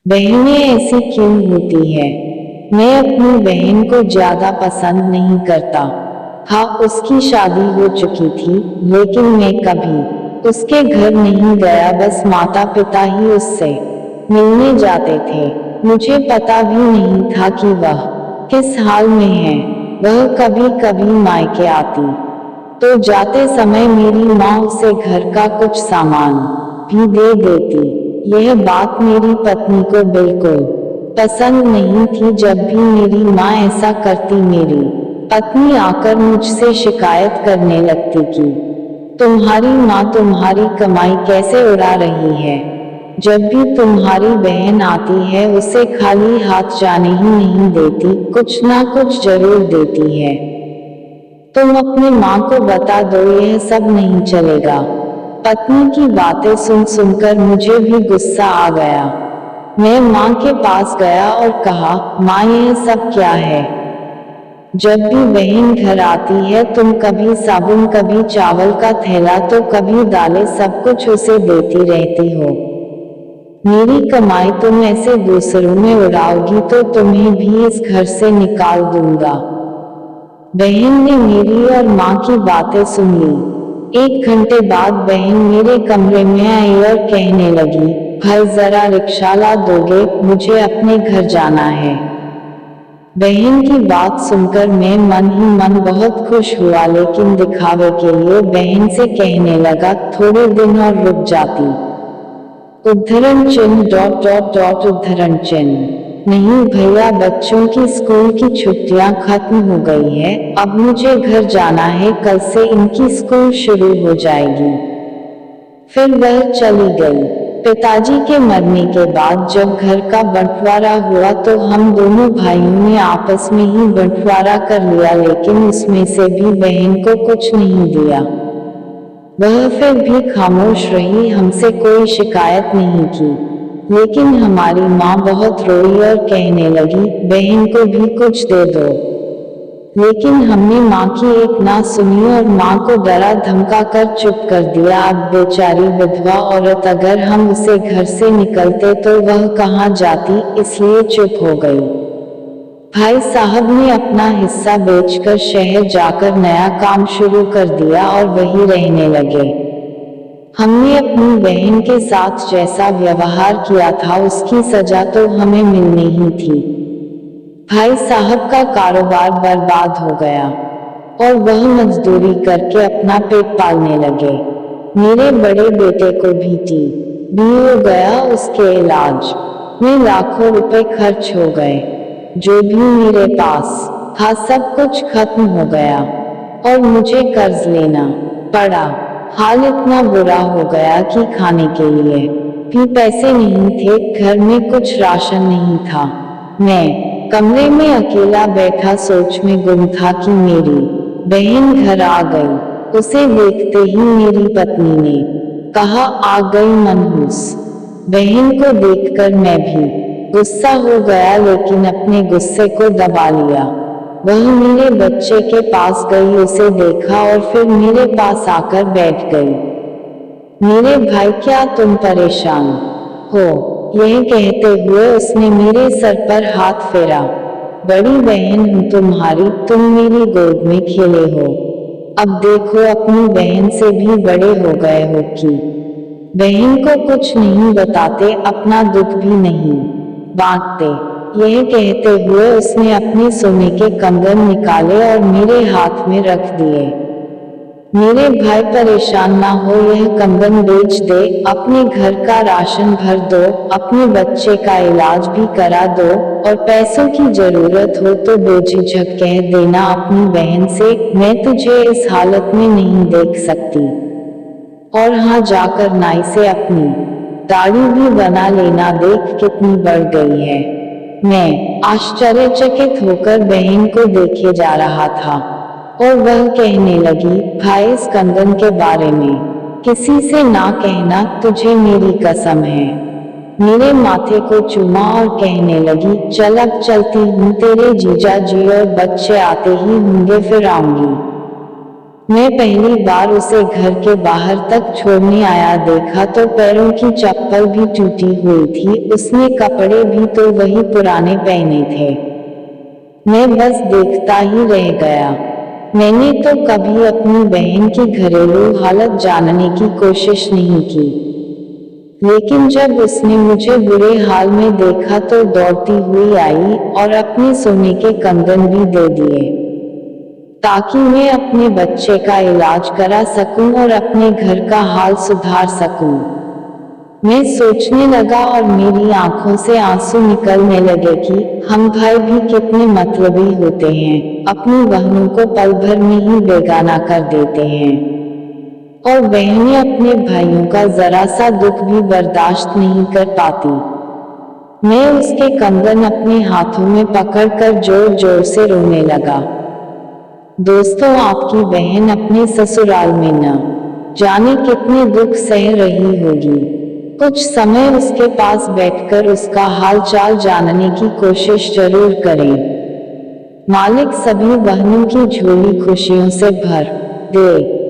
बहनें ऐसी क्यों होती है? मैं अपनी बहन को ज्यादा पसंद नहीं करता। हाँ, उसकी शादी हो चुकी थी, लेकिन मैं कभी उसके घर नहीं गया। बस माता पिता ही उससे मिलने जाते थे। मुझे पता भी नहीं था कि वह किस हाल में है। वह कभी कभी मायके आती तो जाते समय मेरी माँ उसे घर का कुछ सामान भी दे देती। यह बात मेरी पत्नी को बिल्कुल पसंद नहीं थी। जब भी मेरी माँ ऐसा करती, मेरी पत्नी आकर मुझसे शिकायत करने लगती कि तुम्हारी माँ तुम्हारी कमाई कैसे उड़ा रही है। जब भी तुम्हारी बहन आती है, उसे खाली हाथ जाने ही नहीं देती, कुछ ना कुछ जरूर देती है। तुम अपनी माँ को बता दो, यह सब नहीं चलेगा। पत्नी की बातें सुन सुनकर मुझे भी गुस्सा आ गया। मैं माँ के पास गया और कहा, माँ यह सब क्या है? जब भी बहन घर आती है, तुम कभी साबुन, कभी चावल का थैला, तो कभी दालें, सब कुछ उसे देती रहती हो। मेरी कमाई तुम ऐसे दूसरों में उड़ाओगी तो तुम्हें भी इस घर से निकाल दूंगा। बहन ने मेरी और माँ की बातें सुन ली। 1 घंटे बाद बहन मेरे कमरे में आई और कहने लगी, भाई जरा रिक्शा ला दोगे, मुझे अपने घर जाना है। बहन की बात सुनकर मैं मन ही मन बहुत खुश हुआ, लेकिन दिखावे के लिए बहन से कहने लगा, थोड़े दिन और रुक जाती। उद्धरण चिन्ह डॉट डॉट डॉट उद्धरण चिन्ह। नहीं भैया, बच्चों की स्कूल की छुट्टियां खत्म हो गई है, अब मुझे घर जाना है, कल से इनकी स्कूल शुरू हो जाएगी। फिर वह चली गई। पिताजी के मरने के बाद जब घर का बंटवारा हुआ तो हम दोनों भाइयों ने आपस में ही बंटवारा कर लिया, लेकिन उसमें से भी बहन को कुछ नहीं दिया। वह फिर भी खामोश रही, हमसे कोई शिकायत नहीं की। लेकिन हमारी माँ बहुत रोई और कहने लगी, बहन को भी कुछ दे दो। लेकिन हमने माँ की एक ना सुनी और माँ को डरा धमका कर चुप कर दिया। अब बेचारी विधवा औरत, अगर हम उसे घर से निकलते तो वह कहाँ जाती, इसलिए चुप हो गई। भाई साहब ने अपना हिस्सा बेचकर शहर जाकर नया काम शुरू कर दिया और वहीं रहने लगे। हमने अपनी बहन के साथ जैसा व्यवहार किया था, उसकी सजा तो हमें मिलनी ही थी। भाई साहब का कारोबार बर्बाद हो गया और वह मजदूरी करके अपना पेट पालने लगे। मेरे बड़े बेटे को भी टीबी हो गया, उसके इलाज में लाखों रुपए खर्च हो गए। जो भी मेरे पास था सब कुछ खत्म हो गया और मुझे कर्ज लेना पड़ा। हाल इतना बुरा हो गया कि खाने के लिए भी पैसे नहीं थे, घर में कुछ राशन नहीं था। मैं कमरे में अकेला बैठा सोच में गुम था कि मेरी बहन घर आ गई। उसे देखते ही मेरी पत्नी ने कहा, आ गई मनहूस। बहन को देखकर मैं भी गुस्सा हो गया, लेकिन अपने गुस्से को दबा लिया। वह मेरे बच्चे के पास गई, उसे देखा और फिर मेरे पास आकर बैठ गई। मेरे भाई, क्या तुम परेशान हो? यह कहते हुए उसने मेरे सर पर हाथ फेरा। बड़ी बहन हूँ तुम्हारी, तुम मेरी गोद में खेले हो। अब देखो, अपनी बहन से भी बड़े हो गए हो कि बहन को कुछ नहीं बताते, अपना दुख भी नहीं बांटते। यह कहते हुए उसने अपने सोने के कंगन निकाले और मेरे हाथ में रख दिए। मेरे भाई, परेशान ना हो, यह कंगन बेच दे, अपने घर का राशन भर दो, अपने बच्चे का इलाज भी करा दो, और पैसों की जरूरत हो तो बेझिझक कह देना अपनी बहन से, मैं तुझे इस हालत में नहीं देख सकती। और हाँ, जाकर नाई से अपनी दाढ़ी भी बना लेना, देख कितनी बढ़ गई है। मैं आश्चर्यचकित होकर बहन को देखे जा रहा था और वह कहने लगी, भाई, इस कंगन के बारे में किसी से ना कहना, तुझे मेरी कसम है। मेरे माथे को चूमा और कहने लगी, चल अब चलती हूँ, तेरे जीजा जी और बच्चे आते ही होंगे, फिर आऊंगी। मैं पहली बार उसे घर के बाहर तक छोड़ने आया देखा तो पैरों की चप्पल भी टूटी हुई थी, उसने कपड़े भी तो वही पुराने पहने थे। मैं बस देखता ही रह गया। मैंने तो कभी अपनी बहन की घरेलू हालत जानने की कोशिश नहीं की, लेकिन जब उसने मुझे बुरे हाल में देखा तो दौड़ती हुई आई और अपने सोने के कंगन भी दे दिए, ताकि मैं अपने बच्चे का इलाज करा सकूं और अपने घर का हाल सुधार सकूं। मैं सोचने लगा और मेरी आंखों से आंसू निकलने लगे कि हम भाई भी कितने मतलबी होते हैं, अपनी बहनों को पल भर में ही बेगाना कर देते हैं और बहनें अपने भाइयों का जरा सा दुख भी बर्दाश्त नहीं कर पाती। मैं उसके कंगन अपने हाथों में पकड़कर जोर जोर से रोने लगा। दोस्तों, आपकी बहन अपने ससुराल में न जाने कितने दुख सह रही होगी। कुछ समय उसके पास बैठकर उसका हाल चाल जानने की कोशिश जरूर करें। मालिक सभी बहनों की झोली खुशियों से भर दे।